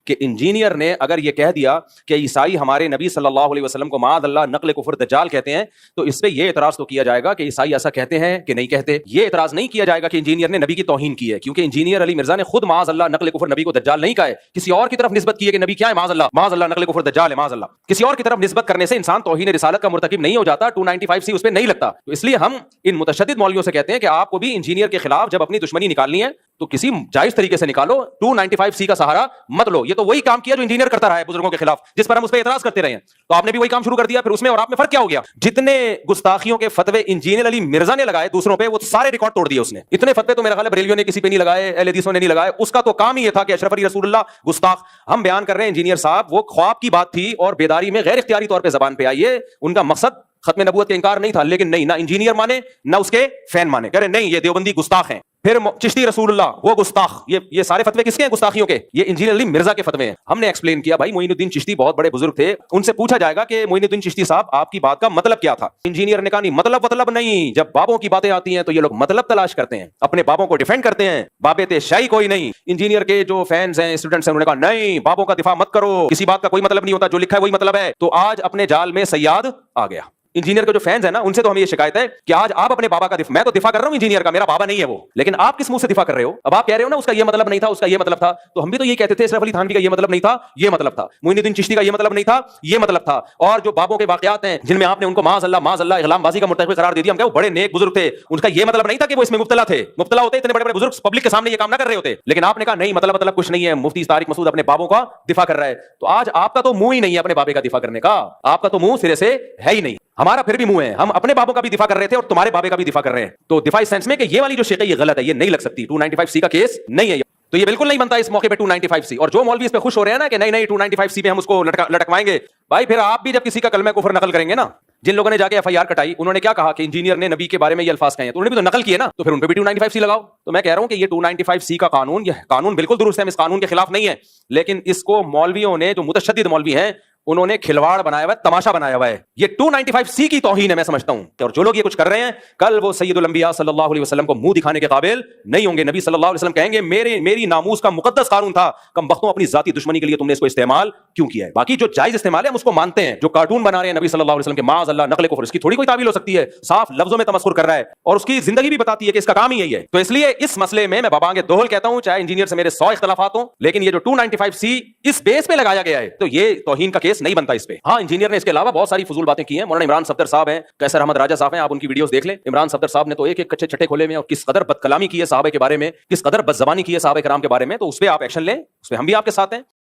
کہ انجینئر نے اگر یہ کہہ دیا کہ عیسائی ہمارے نبی صلی اللہ علیہ وسلم کو معاذ اللہ نقل کفر دجال کہتے ہیں، تو اس پہ یہ اعتراض تو کیا جائے گا کہ عیسائی ایسا کہتے ہیں کہ نہیں کہتے. یہ اعتراض نہیں کیا جائے گا کہ انجینئر نے نبی کی توہین کی ہے، کیونکہ انجینئر علی مرزا نے خود معاذ اللہ نقل کفر نبی کو دجال نہیں کہا ہے، کسی اور کی طرف نسبت کی ہے کہ نبی کیا ہے، معاذ اللہ نقل کفر دجال ہے، معاذ اللہ. کسی اور کی طرف نسبت کرنے سے انسان توہین رسالت کا مرتکب نہیں ہو جاتا، 295C اس پہ نہیں لگتا. تو اس لیے ہم ان متشدد مولویوں سے کہتے ہیں کہ آپ کو بھی انجینئر کے خلاف جب اپنی دشمنی نکالنی ہے تو کسی جائز طریقے سے نکالو، 295C کا سہارا مت لو. یہ تو وہی کام کیا جو انجینئر کرتا رہا ہے بزرگوں کے خلاف، جس پر ہم اس پہ اعتراض کرتے رہے ہیں. تو آپ نے بھی وہی کام شروع کر دیا، پھر اس میں اور آپ میں فرق کیا ہو گیا؟ جتنے گستاخیوں کے فتوے انجینئر علی مرزا نے لگائے دوسروں پہ، وہ سارے ریکارڈ توڑ دیے اس نے. اتنے فتوے تو میرا خیال ہے بریلیوں نے کسی پہ نہیں لگائے، اہل حدیثوں نے نہیں لگائے. اس کا تو کام ہی یہ تھا کہ اشرف علی رسول اللہ گستاخ. ہم بیان کر رہے ہیں انجینئر صاحب وہ خواب کی بات تھی اور بیداری میں غیر اختیاری طور پہ زبان پہ آئی ہے. ان کا مقصد ختم نبوت کا انکار نہیں تھا، لیکن نہیں، نہ انجینئر مانے نہ اس کے فین مانے، کہہ رہے نہیں یہ دیوبندی گستاخ ہیں. پھر چشتی رسول اللہ وہ گستاخ. یہ سارے فتوے کس کے ہیں گستاخیوں کے؟ یہ انجینئر علی مرزا کے فتوے ہیں. ہم نے ایکسپلین کیا بھائی معین الدین چشتی بہت بڑے بزرگ تھے، ان سے پوچھا جائے گا کہ معین الدین چشتی صاحب آپ کی بات کا مطلب کیا تھا؟ انجینئر نے کہا نہیں مطلب نہیں. جب بابوں کی باتیں آتی ہیں تو یہ لوگ مطلب تلاش کرتے ہیں، اپنے بابوں کو ڈیفینڈ کرتے ہیں. بابے شاہی کوئی نہیں. انجینئر کے جو فینس ہیں اسٹوڈنٹس ہیں انہوں نے کہا نہیں بابوں کا دفاع مت کرو، کسی بات کا کوئی مطلب نہیں ہوتا، جو لکھا ہے وہی مطلب ہے. تو آج اپنے جال میں سیاد آ گیا. انجینئر کے جو فینس ہیں نا ان سے تو ہمیں یہ شکایت ہے کہ آج آپ اپنے بابا کا میں تو دفاع کر رہا ہوں انجینئر کا، میرا بابا نہیں ہے وہ، لیکن آپ کس منہ سے دفاع کر رہے ہو؟ اب آپ کہہ رہے ہو نا اس کا یہ مطلب نہیں تھا، اس کا یہ مطلب تھا. تو ہم بھی تو یہ کہتے تھے اشرف علی تھانوی کا یہ مطلب نہیں تھا، یہ مطلب تھا. معین الدین چشتی کا یہ مطلب نہیں تھا، یہ مطلب تھا. اور جو بابوں کے واقعات ہیں جن میں آپ نے ان کو معاذ اللہ اغلام بازی کا مرتکب قرار دے دیا، ہم کہتے ہیں وہ بڑے نیک بزرگ تھے، ان کا یہ مطلب نہیں تھا کہ وہ اس میں مبتلا تھے. مبتلا ہوتے اتنے بڑے بڑے بزرگ پبلک کے سامنے یہ کام نہ کر رہے ہوتے. لیکن آپ نے کہا نہیں مطلب کچھ نہیں ہے، مفتی طارق مسعود اپنے بابوں کا دفاع کر رہا ہے. تو آج آپ کا تو منہ ہی نہیں ہے اپنے بابے کا دفاع کرنے کا، آپ کا تو منہ سرے سے ہے ہی نہیں. ہمارا پھر بھی منہ ہے، ہم اپنے بابوں کا بھی دفاع کر رہے تھے اور تمہارے بابے کا بھی دفاع کر رہے ہیں. تو دفاعی سینس میں کہ یہ والی جو شق ہے یہ غلط ہے، یہ نہیں لگ سکتی، 295C کا کیس نہیں ہے. تو یہ بالکل نہیں بنتا اس موقع پہ 295C. اور جو مولوی اس پہ خوش ہو رہے ہیں نا کہ نہیں 295C پہ ہم اس کو لٹکوائیں گے، بھائی پھر آپ بھی جب کسی کا کلمہ کفر نقل کریں گے نا، جن لوگوں نے جا کے FIR کٹائی انہوں نے کیا کہا کہ انجینئر نے نبی کے بارے میں یہ الفاظ کہے ہیں، تو انہوں نے بھی تو نقل کیے نا، تو پھر ان پہ بھی 295C لگاؤ. تو میں کہہ رہا ہوں کہ یہ 295C کا قانون، یہ قانون بالکل درست ہے، ہم اس قانون کے خلاف نہیں ہے، لیکن اس کو مولویوں نے جو متشدد مولوی ہیں انہوں نے کھلواڑ بنایا ہوا ہے، تماشا بنایا ہوا ہے. یہ 295C کی توہین ہے میں سمجھتا ہوں. اور جو لوگ یہ کچھ کر رہے ہیں کل وہ سید الانبیاء صلی اللہ علیہ وسلم کو منہ دکھانے کے قابل نہیں ہوں گے. نبی صلی اللہ علیہ وسلم کہیں گے میری ناموس کا مقدس قانون تھا، کم بختوں اپنی ذاتی دشمنی کے لیے تم نے اس کو استعمال کیوں کیا ہے؟ باقی جو جائز استعمال ہے ہم اس کو مانتے ہیں. جو کارٹون بنا رہے ہیں نبی صلی اللہ علیہ وسلم کے معاذ اللہ نقل کفر، اس کی تھوڑی کوئی تعویل ہو سکتی ہے، صاف لفظوں میں تمسخر کر رہا ہے اور اس کی زندگی بھی بتاتی ہے کہ اس کا کام ہی یہی ہے. تو اس لیے اس مسئلے میں بابا آگے دوہل کہتا ہوں، چاہے انجینئر سے میرے 100 اختلافات ہوں، لیکن یہ جو 295C اس بیس پہ لگایا گیا ہے تو یہ توہین کا کیس نہیں بنتا اس پہ. ہاں انجینئر نے اس کے علاوہ بہت ساری فضول باتیں کی ہیں. مولانا عمران صفدر صاحب ہیں، قیصر احمد راجہ صاحب ہیں، آپ ان کی ویڈیوز دیکھ لیں. عمران صفدر صاحب نے تو ایک کچے چھٹے کھولے میں اور کس قدر بد کلامی کی ہے صحابہ کے بارے میں، کس قدر بد زبانی کی ہے صحابہ کرام کے بارے میں. تو اس پہ آپ ایکشن لیں، اس پہ ہم بھی آپ کے ساتھ ہیں.